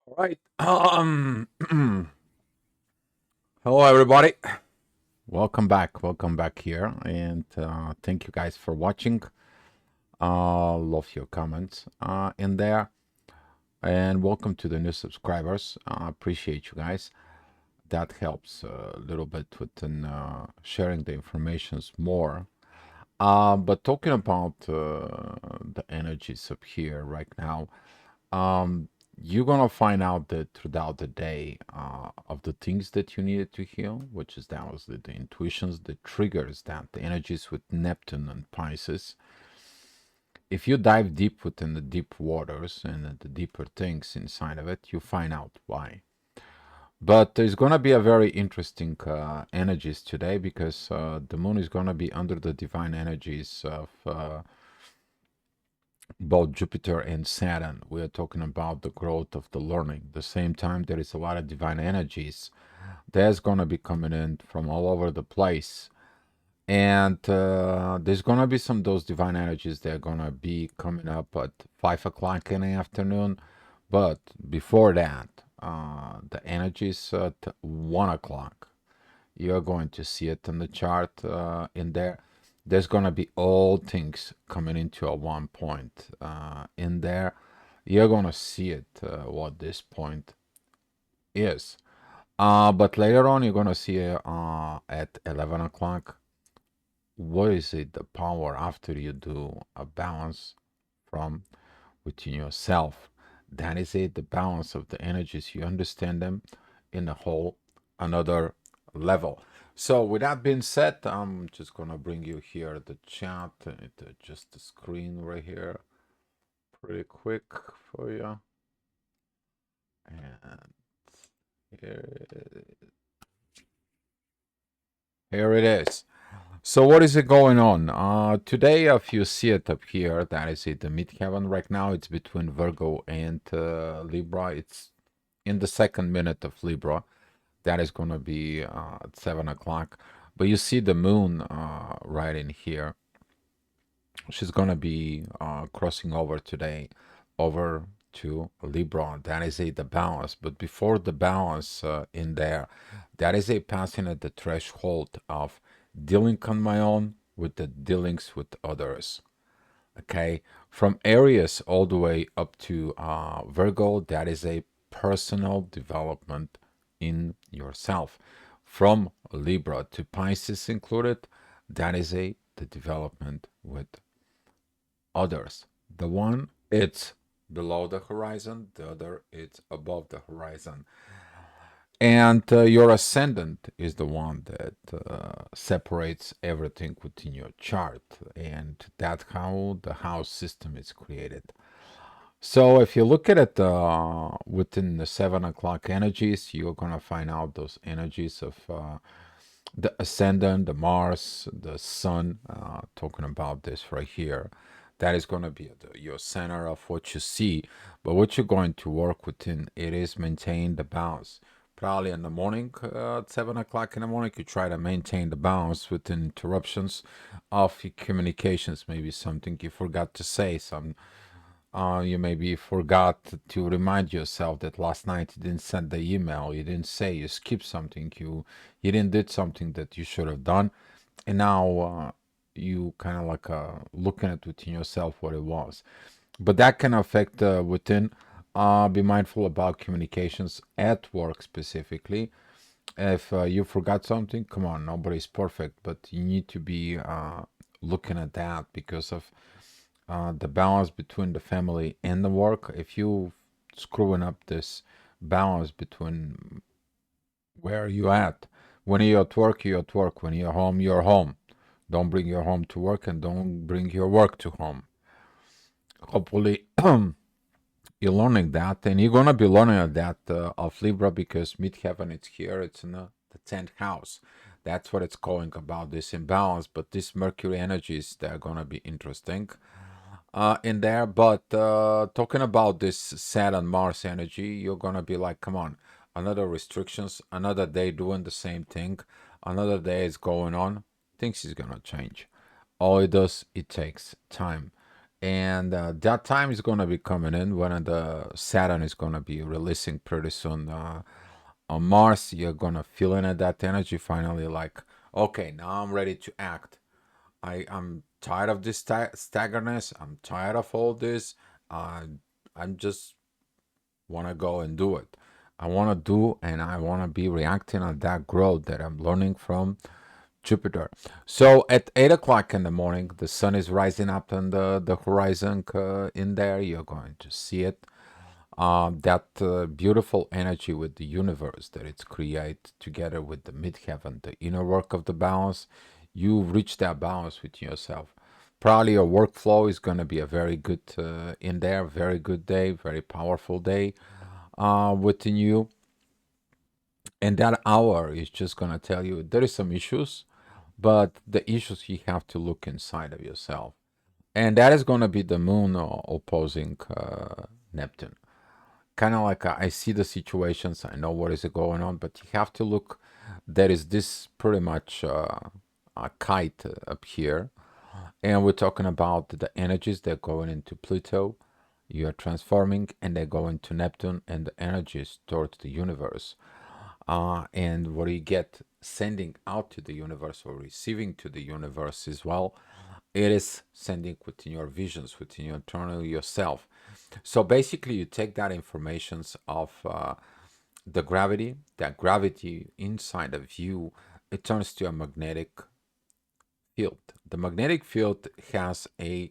All right. Hello, everybody. Welcome back. Welcome back here, and thank you guys for watching. Love your comments in there, and welcome to the new subscribers. Appreciate you guys. That helps a little bit with sharing the informations more. But talking about the energies up here right now. um, you're gonna find out that throughout the day of the things that you needed to heal, which is that was the intuitions, the triggers, that the energies with Neptune and Pisces. If you dive deep within the deep waters and the deeper things inside of it, you find out why. But there's gonna be a very interesting energies today because the moon is gonna be under the divine energies of both Jupiter and Saturn. We are talking about the growth of the learning. At the same time, there is a lot of divine energies that's going to be coming in from all over the place. And there's going to be some of those divine energies that are going to be coming up at 5 o'clock in the afternoon. But before that, the energies at 1 o'clock. You're going to see it in the chart in there. There's going to be all things coming into a one point in there. You're going to see it, what this point is. But later on, you're going to see at 11 o'clock, what is it, the power after you do a balance from within yourself. That is it, the balance of the energies. You understand them in a whole another level. So with that being said, I'm just gonna bring you here the chat, just the screen right here, pretty quick for you. And here, here it is. So what is it going on? Today, if you see it up here, that is it, the midheaven right now. It's between Virgo and Libra. It's in the second minute of Libra. That is going to be at 7 o'clock. But you see the moon right in here. She's going to be crossing over today over to Libra. That is a the balance. But before the balance in there, that is a passing at the threshold of dealing on my own with the dealings with others. Okay, from Aries all the way up to Virgo, that is a personal development in yourself. From Libra to Pisces included, that is a the development with others. The one it's below the horizon, the other it's above the horizon. And your ascendant is the one that separates everything within your chart, and that's how the house system is created. So if you look at it within the 7 o'clock energies, you're gonna find out those energies of the ascendant, the Mars, the Sun. Talking about this right here, that is gonna be your center of what you see. But what you're going to work within it is maintain the balance. Probably in the morning, at 7 o'clock in the morning, you try to maintain the balance with interruptions of your communications. Maybe something you forgot to say, some you maybe forgot to remind yourself that last night you didn't send the email, you didn't say, you skipped something, you didn't did something that you should have done, and now you kind of like looking at within yourself what it was. But that can affect within. Be mindful about communications at work specifically. If you forgot something, come on, nobody's perfect, but you need to be looking at that because of the balance between the family and the work. If you screwing up this balance between where you at, when you're at work, you're at work. When you're home, you're home. Don't bring your home to work and don't bring your work to home. Hopefully, you're learning that, and you're gonna be learning that of Libra because midheaven it's here. It's in the 10th house. That's what it's calling about this imbalance. But these Mercury energies, they're gonna be interesting in there. But talking about this Saturn Mars energy, you're gonna be like, come on, another restrictions, another day doing the same thing, another day is going on. Things is gonna change. All it does, it takes time. And that time is going to be coming in when the Saturn is going to be releasing pretty soon. On Mars, you're going to feel in it that energy finally, like, okay, now I'm ready to act. I'm tired of this staggerness. I'm tired of all this. Uh, I'm just want to go and do it. I want to do, and I want to be reacting on that growth that I'm learning from Jupiter. So at 8 o'clock in the morning, the sun is rising up on the horizon in there. You're going to see it. That beautiful energy with the universe that it's create together with the midheaven, the inner work of the balance. You reach that balance with yourself. Probably your workflow is going to be a very good in there, very good day, very powerful day within you. And that hour is just going to tell you there is some issues, but the issues you have to look inside of yourself. And that is going to be the moon opposing Neptune. Kind of like I see the situations, I know what is going on, but you have to look. There is this pretty much a kite up here, and we're talking about the energies that are going into Pluto. You are transforming, and they go into Neptune, and the energies towards the universe. And what you get sending out to the universe or receiving to the universe as well, it is sending within your visions, within your internal yourself. So basically, you take that informations of the gravity, that gravity inside of you, it turns to a magnetic field. The magnetic field has a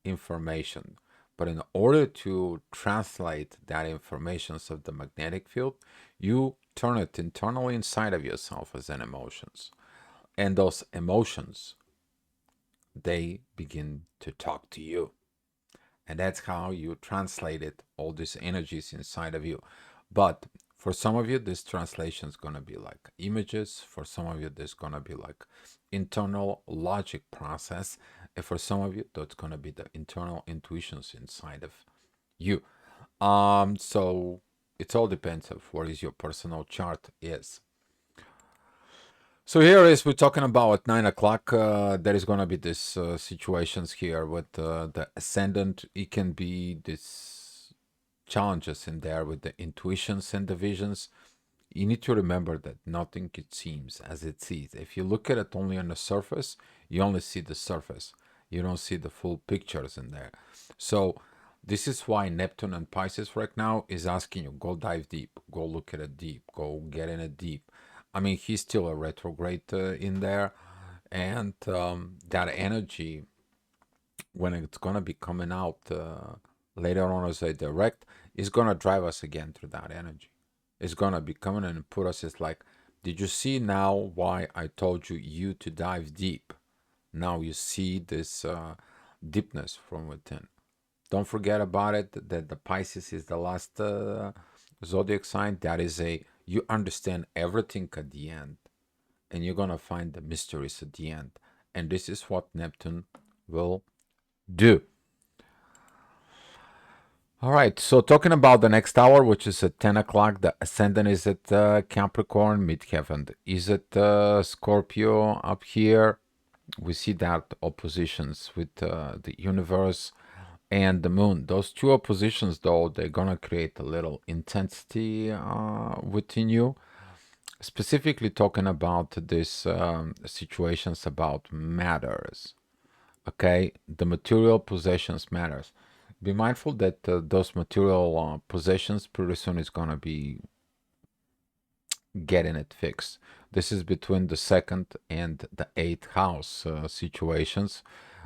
information, but in order to translate that information of the magnetic field, you turn it internally inside of yourself as an emotions, and those emotions, they begin to talk to you. And that's how you translated all these energies inside of you. But for some of you, this translation is going to be like images. For some of you, there's going to be like internal logic process. And for some of you, that's going to be the internal intuitions inside of you. So it all depends of what is your personal chart is. So here is we're talking about at 9 o'clock. There is gonna be this situations here with the ascendant. It can be this challenges in there with the intuitions and the visions. You need to remember that nothing it seems as it sees. If you look at it only on the surface, you only see the surface. You don't see the full pictures in there. So this is why Neptune and Pisces right now is asking you go dive deep, go look at it deep, go get in it deep. I mean, he's still a retrograde in there, and that energy when it's gonna be coming out later on as a direct is gonna drive us again through that energy. It's gonna be coming and put us. It's like, did you see now why I told you to dive deep? Now you see this deepness from within. Don't forget about it that the Pisces is the last zodiac sign. That is a you understand everything at the end, and you're gonna find the mysteries at the end. And this is what Neptune will do. All right, so talking about the next hour, which is at 10 o'clock, the ascendant is at Capricorn, midheaven is at Scorpio up here. We see that oppositions with the universe and the moon. Those two oppositions, though, they're gonna create a little intensity within you. Specifically talking about these situations about matters. Okay, the material possessions matters. Be mindful that those material possessions pretty soon is gonna be getting it fixed. This is between the second and the eighth house situations.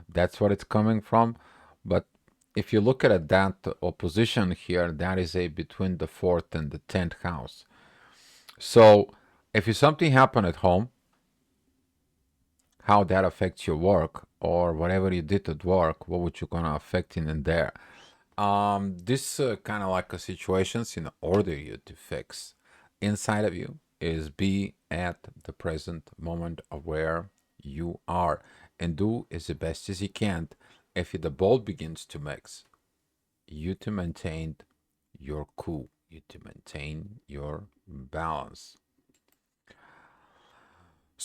That's what it's coming from. But if you look at that opposition here, that is a between the fourth and the 10th house. So if something happened at home, how that affects your work or whatever you did at work, what would you gonna affect in there? This kind of like a situations in order you to fix inside of you is be at the present moment of where you are and do as the best as you can. If the ball begins to mix, you to maintain your cool, you to maintain your balance.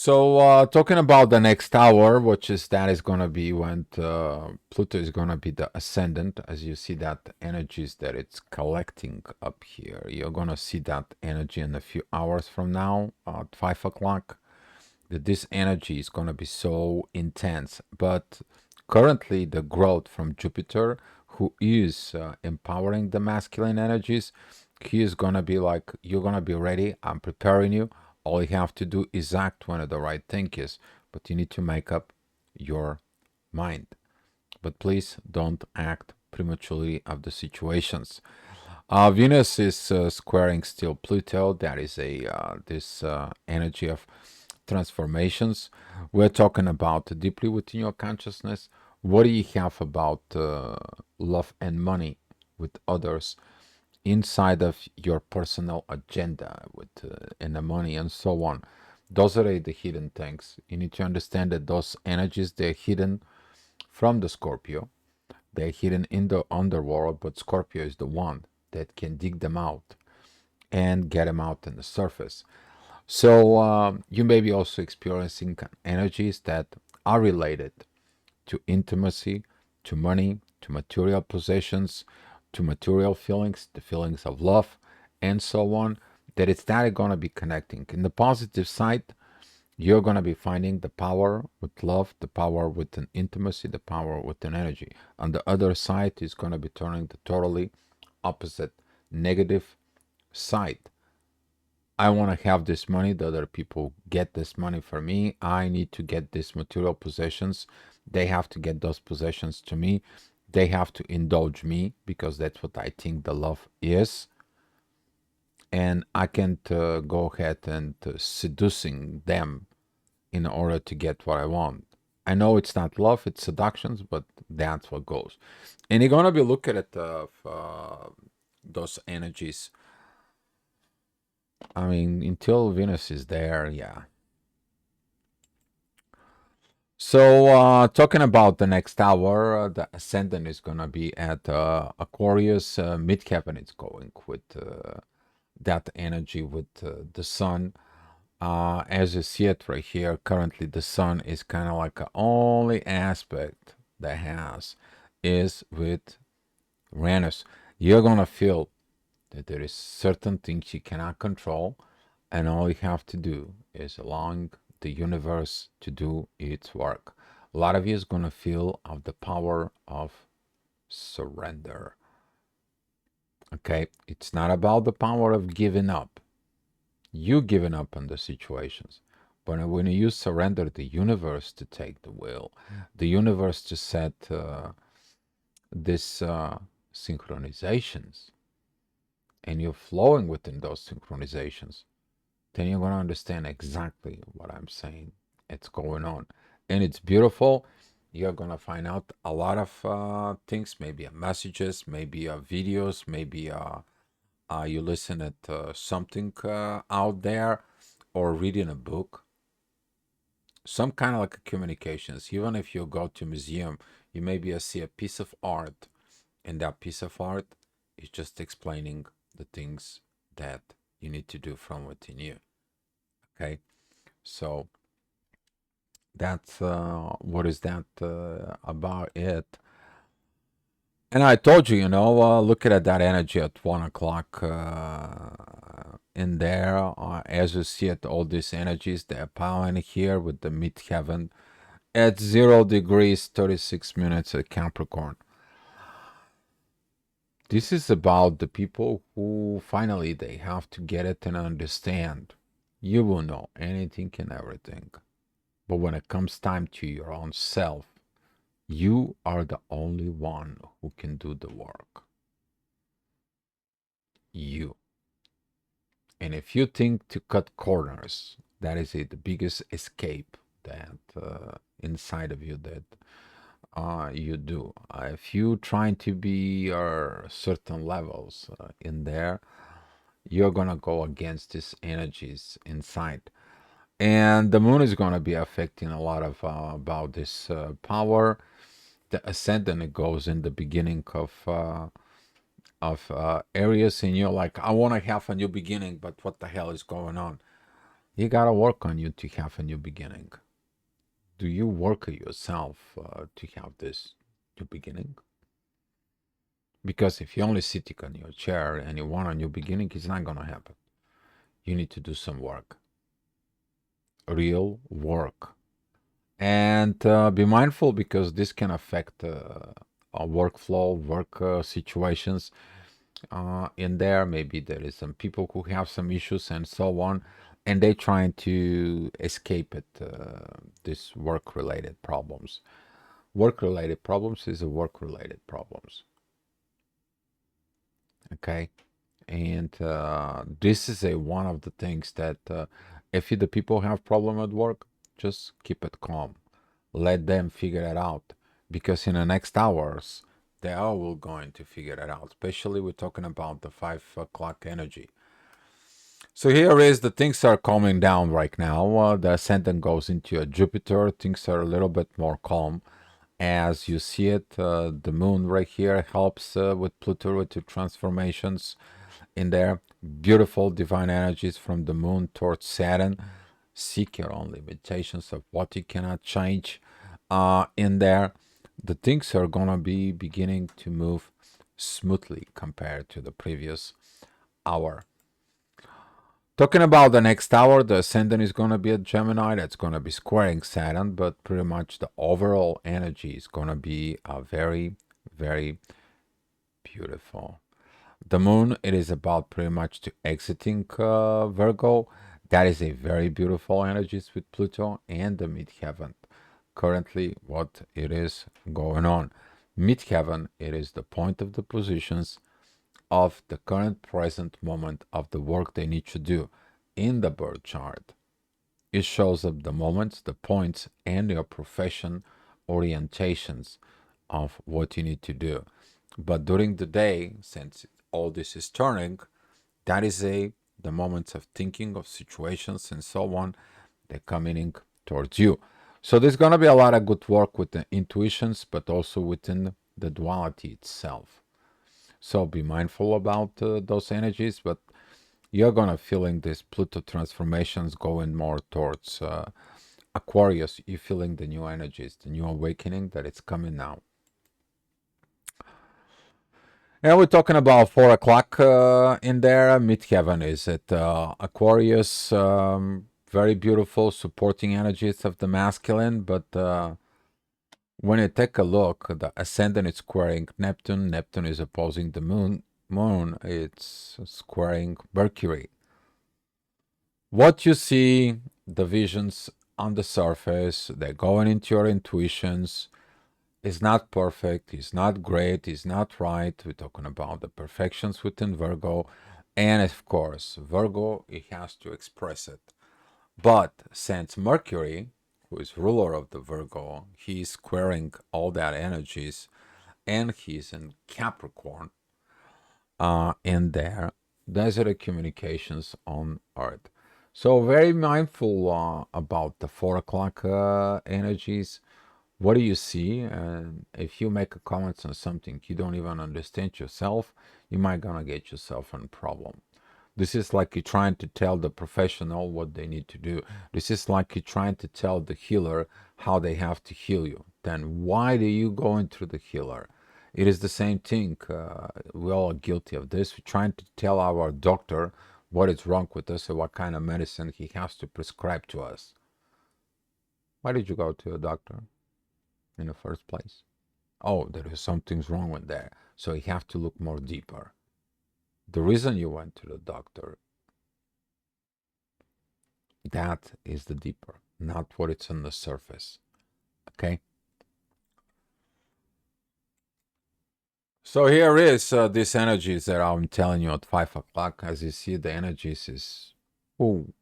So, talking about the next hour, which is that is going to be when Pluto is going to be the ascendant, as you see that energies that it's collecting up here. You're going to see that energy in a few hours from now at 5 o'clock. That this energy is going to be so intense. But currently, the growth from Jupiter, who is empowering the masculine energies, he is going to be like, you're going to be ready. I'm preparing you. All you have to do is act when the right thing is. But you need to make up your mind. But please don't act prematurely of the situations. Venus is squaring still Pluto. That is a this energy of transformations. We're talking about deeply within your consciousness. What do you have about love and money with others inside of your personal agenda with and the money and so on? Those are the hidden things. You need to understand that those energies, they're hidden from the Scorpio. They're hidden in the underworld, but Scorpio is the one that can dig them out and get them out on the surface. So you may be also experiencing energies that are related to intimacy, to money, to material possessions, to material feelings, the feelings of love, and so on. That it's not going to be connecting. In the positive side, you're going to be finding the power with love, the power with an intimacy, the power with an energy. On the other side is going to be turning the totally opposite negative side. I want to have this money. The other people get this money for me. I need to get these material possessions. They have to get those possessions to me. They have to indulge me because that's what I think the love is. And I can't go ahead and seducing them in order to get what I want. I know it's not love, it's seductions, but that's what goes. And you're gonna be looking at those energies. I mean, until Venus is there, yeah. So, talking about the next hour, the ascendant is gonna be at Aquarius. Midheaven is going with that energy with the sun. As you see it right here, currently the sun is kind of like the only aspect that has is with Uranus. You're gonna feel that there is certain things you cannot control, and all you have to do is allowing the universe to do its work. A lot of you is gonna feel of the power of surrender. Okay, it's not about the power of giving up. You giving up on the situations. But when you surrender the universe to take the will, the universe to set this synchronizations, and you're flowing within those synchronizations, then you're going to understand exactly what I'm saying. It's going on. And it's beautiful. You're going to find out a lot of things, maybe messages, maybe videos, maybe you listen at something out there or reading a book, some kind of like a communications. Even if you go to museum, you maybe see a piece of art, and that piece of art is just explaining the things that you need to do from within you. Okay, so that's what is that about it. And I told you, looking at that energy at 1 o'clock in there, as you see it, all these energies, they're powering here with the midheaven at 0 degrees, 36 minutes at Capricorn. This is about the people who finally they have to get it and understand. You will know anything and everything. But when it comes time to your own self, you are the only one who can do the work. You. And if you think to cut corners, that is it, the biggest escape that inside of you that you do. If you trying to be certain levels in there, you're gonna go against these energies inside. And the moon is gonna be affecting a lot of about this power. The ascendant it goes in the beginning of areas, and you're like, I want to have a new beginning, but what the hell is going on? You gotta work on you to have a new beginning. Do you work at yourself to have this new beginning? Because if you only sitting on your chair and you want a new beginning, it's not gonna happen. You need to do some work, real work, and be mindful because this can affect our workflow, work situations in there. Maybe there is some people who have some issues and so on, and they trying to escape it. These work-related problems. Work-related problems is a work-related problems. Okay, and this is a one of the things that if the people have problem at work, just keep it calm, let them figure it out, because in the next hours they are all going to figure it out, especially we're talking about the 5 o'clock energy. So here is the things are calming down right now. The ascendant goes into a Jupiter, things are a little bit more calm as you see it. The moon right here helps with Pluto with the transformations in there. Beautiful divine energies from the moon towards Saturn. Seek your own limitations of what you cannot change in there. The things are gonna be beginning to move smoothly compared to the previous hour. Talking about the next hour, the ascendant is going to be a Gemini that's going to be squaring Saturn, but pretty much the overall energy is going to be a very, very beautiful. The moon, it is about pretty much to exiting Virgo. That is a very beautiful energies with Pluto and the midheaven. Currently, what it is going on. Midheaven, it is the point of the positions of the current present moment of the work they need to do in the birth chart. It shows up the moments, the points, and your profession orientations of what you need to do. But during the day, since all this is turning, that is the moments of thinking of situations and so on. They're coming in towards you. So there's gonna be a lot of good work with the intuitions, but also within the duality itself. So be mindful about those energies, but you're gonna feeling this Pluto transformations going more towards Aquarius. You're feeling the new energies, the new awakening that it's coming now. And we're talking about 4 o'clock in there. Midheaven is at Aquarius. Very beautiful, supporting energies of the masculine. But when you take a look, the ascendant is squaring Neptune. Neptune is opposing the moon. Moon, it's squaring Mercury. What you see, the visions on the surface, they're going into your intuitions. Is not perfect, is not great, is not right. We're talking about the perfections within Virgo. And of course, Virgo, it has to express it. But since Mercury, who is ruler of the Virgo, he's squaring all that energies and he's in Capricorn in there. Those are the communications on Earth. So very mindful about the 4 o'clock energies. What do you see? And if you make a comment on something you don't even understand yourself, you might gonna get yourself in a problem. This is like you trying to tell the professional what they need to do. This is like you trying to tell the healer how they have to heal you. Then why do you go into the healer? It is the same thing. We all are guilty of this. We're trying to tell our doctor what is wrong with us and what kind of medicine he has to prescribe to us. Why did you go to a doctor in the first place? Oh, there is something's wrong with there. So you have to look more deeper. The reason you went to the doctor, that is the deeper, not what it's on the surface. Okay? So here is these energies that I'm telling you at 5 o'clock. As you see, the energies is, ooh,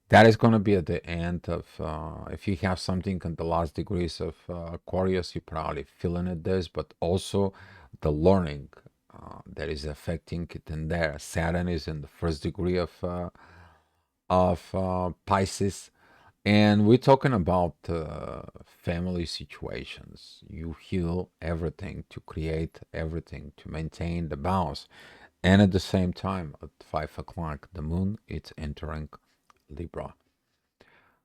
that is going to be at the end of, if you have something in the last degrees of Aquarius, you're probably feeling it this, but also the learning that is affecting it in there. Saturn is in the first degree of Pisces, and we're talking about family situations. You heal everything to create everything to maintain the balance, and at the same time, at 5 o'clock, the moon it's entering Libra.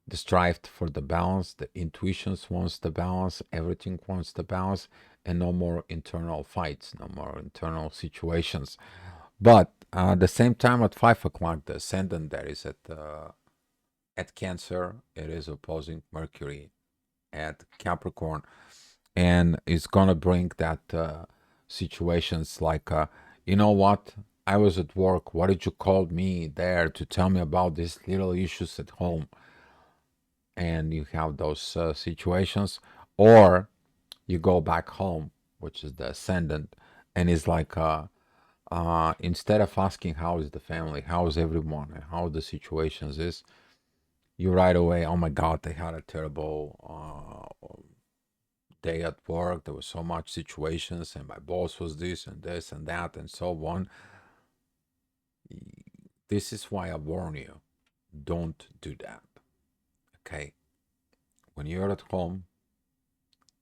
The strive for the balance, the intuitions wants the balance, everything wants the balance, and no more internal fights, no more internal situations. But at the same time, at 5 o'clock, the ascendant that is at Cancer, it is opposing Mercury at Capricorn, and it's gonna bring that situations like, you know what? I was at work. Why did you call me there to tell me about these little issues at home? And you have those situations, or you go back home, which is the ascendant, and it's like, instead of asking how is the family, how is everyone, and how the situations is, you right away, oh my God, they had a terrible day at work. There was so much situations, and my boss was this and this and that and so on. This is why I warn you: don't do that. Okay, when you're at home,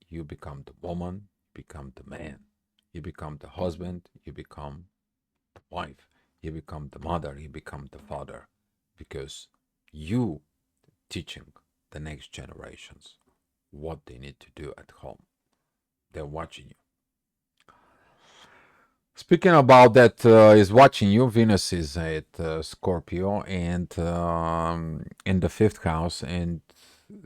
you become the woman, you become the man, you become the husband, you become the wife, you become the mother, you become the father, because you teaching the next generations what they need to do at home. They're watching you. Speaking about that, is watching you. Venus is at Scorpio and in the fifth house, and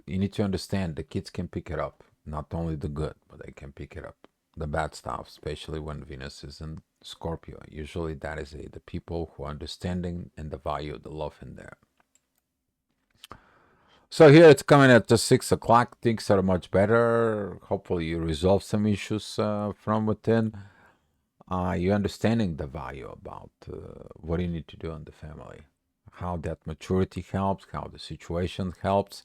you need to understand the kids can pick it up. Not only the good, but they can pick it up. The bad stuff, especially when Venus is in Scorpio. Usually, that is the people who are understanding and the value, the love in there. So here it's coming at the 6 o'clock. Things are much better. Hopefully, you resolve some issues from within. You're understanding the value about what you need to do in the family, how that maturity helps, how the situation helps.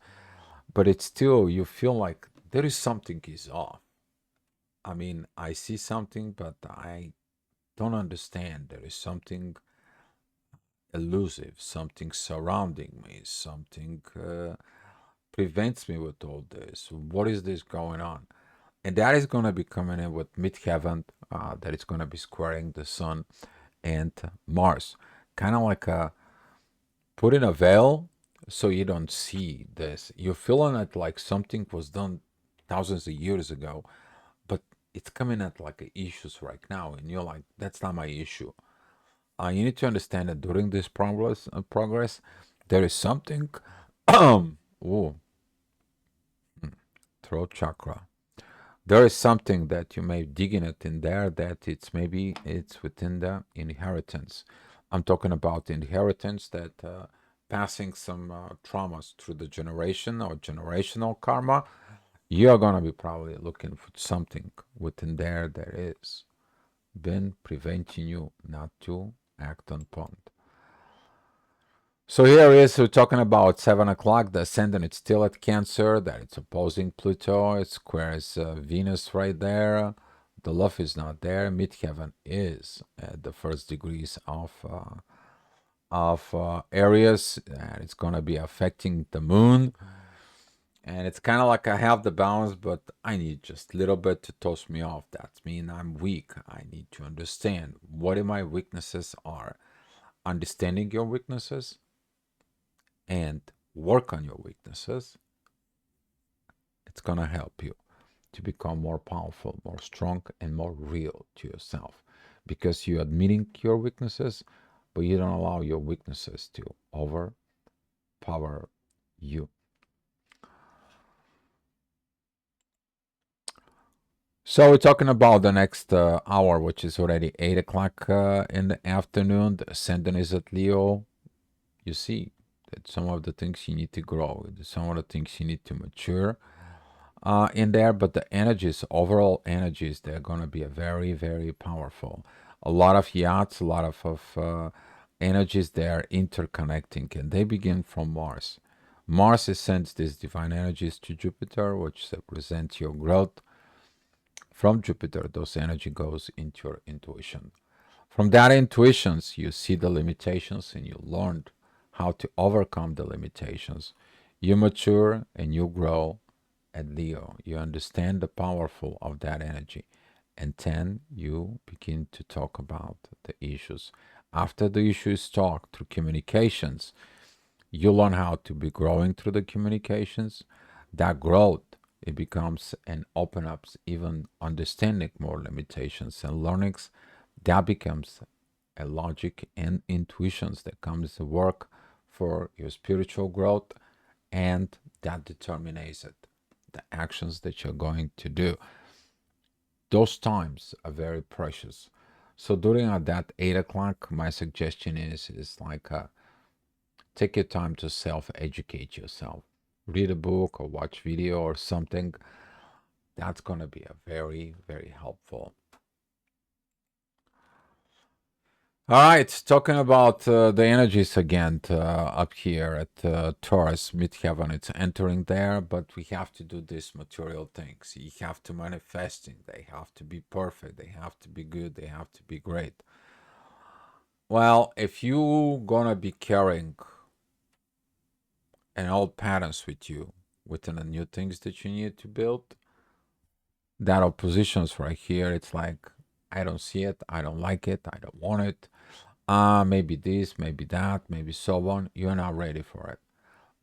But it's still, you feel like there is something is off. I mean, I see something, but I don't understand. There is something elusive, something surrounding me, something prevents me with all this. What is this going on? And that is going to be coming in with midheaven, that is going to be squaring the sun and Mars. Kind of like putting a veil so you don't see this. You're feeling it like something was done thousands of years ago, but it's coming at like issues right now, and you're like, that's not my issue. You need to understand that during this progress, there is something. Ooh, throat chakra. There is something that you may dig in it in there that it's maybe it's within the inheritance. I'm talking about inheritance that passing some traumas through the generation or generational karma. You're gonna be probably looking for something within there that is been preventing you not to act on point. So here is we're talking about 7 o'clock. The ascendant it's still at Cancer. That it's opposing Pluto. It squares Venus right there. The love is not there. Midheaven is at the first degrees of Aries, and it's gonna be affecting the Moon. And it's kind of like I have the balance, but I need just a little bit to toss me off. That means I'm weak. I need to understand what my weaknesses are. Understanding your weaknesses and work on your weaknesses, it's going to help you to become more powerful, more strong, and more real to yourself because you're admitting your weaknesses, but you don't allow your weaknesses to overpower you. So we're talking about the next hour, which is already 8 o'clock in the afternoon. The ascendant is at Leo. You see that some of the things you need to grow, some of the things you need to mature in there, but the energies, overall energies, they're going to be a very, very powerful. A lot of yachts, a lot of energies, they are interconnecting, and they begin from Mars. Mars sends these divine energies to Jupiter, which represents your growth. From Jupiter, those energy goes into your intuition. From that intuitions, you see the limitations and you learn how to overcome the limitations. You mature and you grow at Leo. You understand the powerful of that energy. And then you begin to talk about the issues. After the issue is talked through communications, You learn how to be growing through the communications. That growth, it becomes and open up even understanding more limitations and learnings. That becomes a logic and intuitions that comes to work for your spiritual growth, and that determines it, the actions that you're going to do. Those times are very precious. So during that 8 o'clock, my suggestion is like take your time to self-educate yourself. Read a book or watch video or something. That's gonna be a very, very helpful. All right, talking about the energies again up here at Taurus, midheaven. It's entering there, but we have to do these material things. You have to manifesting. They have to be perfect. They have to be good. They have to be great. Well, if you gonna be carrying an old patterns with you within the new things that you need to build, that oppositions right here, it's like I don't see it, I don't like it, I don't want it. Maybe this, maybe that, maybe so on. You're not ready for it.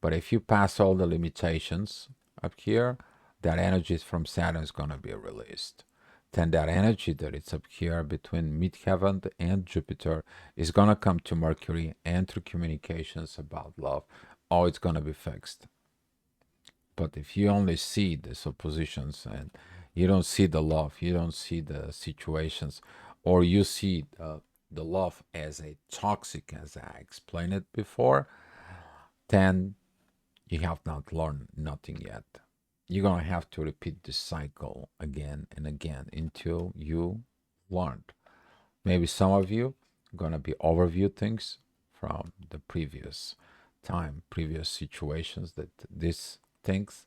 But if you pass all the limitations up here, that energy from Saturn is gonna be released. Then that energy that it's up here between midheaven and Jupiter is gonna come to Mercury and through communications about love. Oh, it's gonna be fixed. But if you only see these oppositions and you don't see the love, you don't see the situations, or you see the love as a toxic, as I explained it before, then you have not learned nothing yet. You're gonna have to repeat this cycle again and again until you learned. Maybe some of you are gonna be overview things from the previous time, previous situations that these things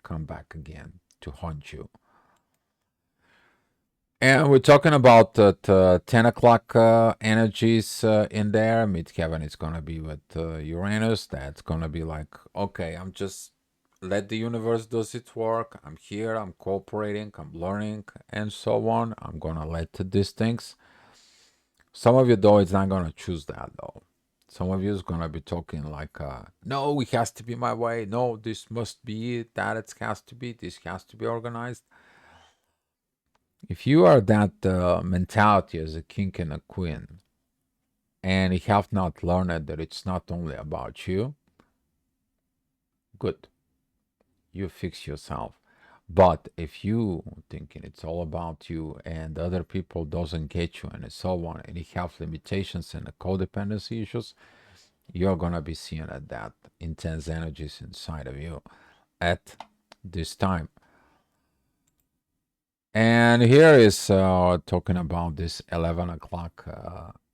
come back again to haunt you. And we're talking about that 10 o'clock energies in there. Midheaven is going to be with Uranus. That's going to be like, okay, I'm just let the universe does its work. I'm here, I'm cooperating, I'm learning, and so on. I'm going to let these things. Some of you, though, it's not going to choose that, though. Some of you is going to be talking like, no, it has to be my way. No, this must be it. That it has to be. This has to be organized. If you are that mentality as a king and a queen, and you have not learned that it's not only about you, good, you fix yourself. But if you thinking it's all about you and other people doesn't get you and so on, and you have limitations and codependency issues, you're gonna be seeing that intense energies inside of you at this time. And here is talking about this 11 o'clock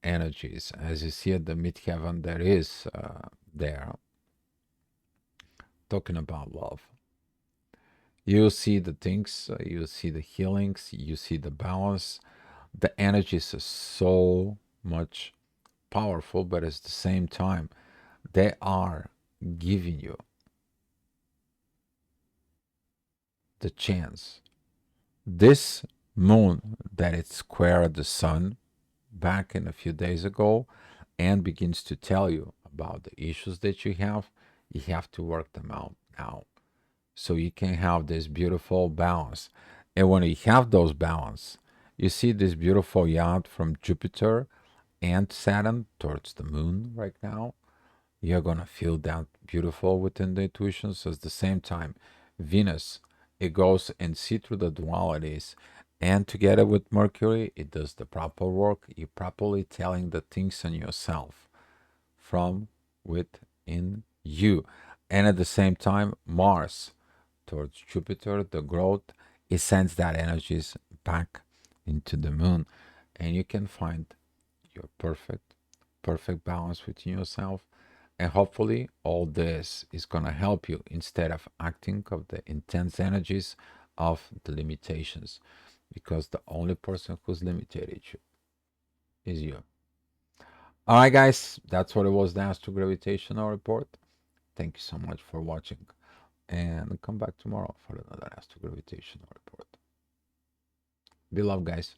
energies. As you see at the midheaven, there is there talking about love. You see the things, you see the healings, you see the balance. The energies are so much powerful, but at the same time, they are giving you the chance. This moon that it's square the sun back in a few days ago and begins to tell you about the issues that you have to work them out now. So you can have this beautiful balance. And when you have those balance, you see this beautiful yacht from Jupiter and Saturn towards the moon right now. You're gonna feel that beautiful within the intuitions. At the same time, Venus, it goes and see through the dualities, and together with Mercury, it does the proper work. You're properly telling the things in yourself from within you, and at the same time, Mars towards Jupiter, the growth, it sends that energies back into the moon, and you can find your perfect balance within yourself. And hopefully all this is going to help you instead of acting of the intense energies of the limitations, because the only person who's limited you is you. All right, guys, that's what it was, the Astrogravitational report. Thank you so much for watching, and come back tomorrow for another Astrogravitational report. Be loved, guys.